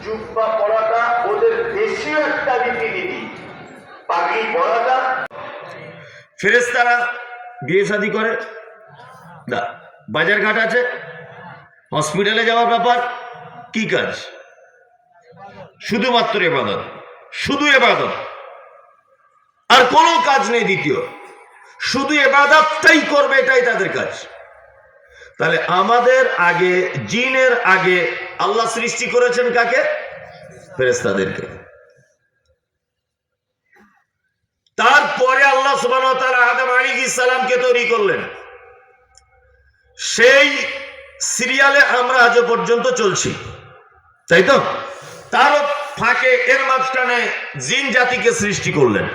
জুব্বা পরাটা ওদের দেশীয় একটা রীতিনীতি, পাগড়ি পরাটা। ফেরেশতারা বিয়ে শাদী করে না, বাজার ঘাট আছে, হসপিটালে যাওয়ার ব্যাপার, কি কাজ? শুধুমাত্র ইবাদত, শুধু ইবাদত, আর কোনো কাজ নেই। দ্বিতীয়, শুধু ইবাদতটাই করবে, এটাই তাদের কাজ। তাহলে আমাদের আগে, জিনের আগে আল্লাহ সৃষ্টি করেছেন কাকে? ফেরেশতাদেরকে। তারপরে আল্লাহ সুবহানাহু ওয়া তাআলা আদম আলাইহিস সালামকে তৈরি করলেন। সেই সিরিয়ালে আমরা আজও পর্যন্ত চলছি, তাই তো? তার ফাঁকে এর মাঝখানে জিন জাতিকে সৃষ্টি করলেন।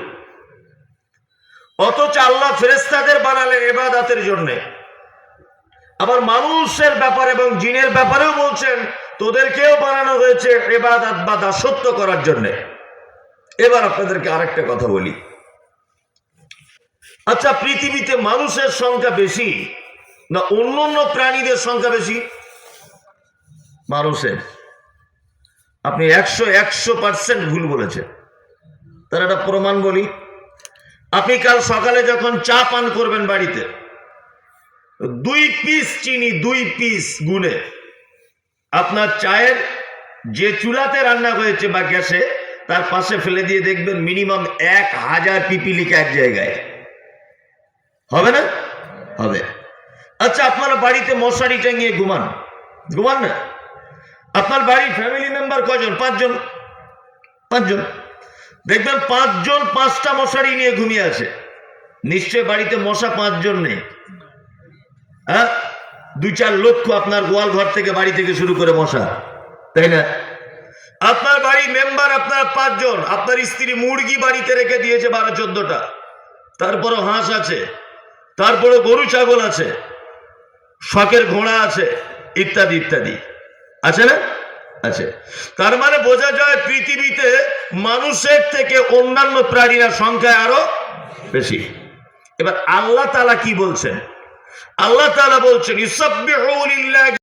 অথচ আল্লাহ ফেরেশতাদের বানালেন ইবাদতের জন্য। আবার মানুষের ব্যাপারে এবং জিনের ব্যাপারেও বলছেন তোদেরকেও বানানো হয়েছে ইবাদত বা দাসত্ব করার জন্য। এবার আপনাদেরকে আরেকটা কথা বলি। আচ্ছা, পৃথিবীতে মানুষের সংখ্যা বেশি না অন্য প্রাণীদের সংখ্যা বেশি? মানুষের। আপনি 100% ভুল বলেছেন। তার একটা প্রমাণ বলি। আপনি কাল সকালে যখন চা পান করবেন বাড়িতে, 2 পিস চিনি, 2 পিস গুনে আপনার চায়ের যে চুলাতে রান্না হয়েছে বা গ্যাসে, তার পাশে ফেলে দিয়ে দেখবেন মিনিমাম 1000 পিপিলিকা এক জায়গায়। হবে না? হবে। আচ্ছা, আপনারা বাড়িতে মশারি টাঙিয়ে ঘুমান না? আপনার বাড়ির ফ্যামিলি মেম্বার কজন? 5 জন। 5 জন। দেখবেন 5 জন 5টা মশারি নিয়ে ঘুমিয়ে আছে। নিশ্চয় বাড়িতে মশা 5 জন নেই। হ্যাঁ, 2-4 লক্ষ আপনার গোয়াল ঘর থেকে, বাড়ি থেকে শুরু করে মশা, তাই না? আপনার বাড়ির মেম্বার আপনার 5 জন। আপনার স্ত্রী মুরগি বাড়িতে রেখে দিয়েছে 12-14টা। তারপরও হাঁস আছে, তারপরে গরু ছাগল আছে, শখের ঘোড়া আছে, ইত্যাদি ইত্যাদি, আছে না? আছে। তার মানে বোঝা যায় পৃথিবীতে মানুষের থেকে অন্যান্য প্রাণীর সংখ্যা আরো বেশি। এবার আল্লাহ তাআলা কি বলছেন? আল্লাহ তাআলা বলছেন ইসাব্বিহু লিল্লাহি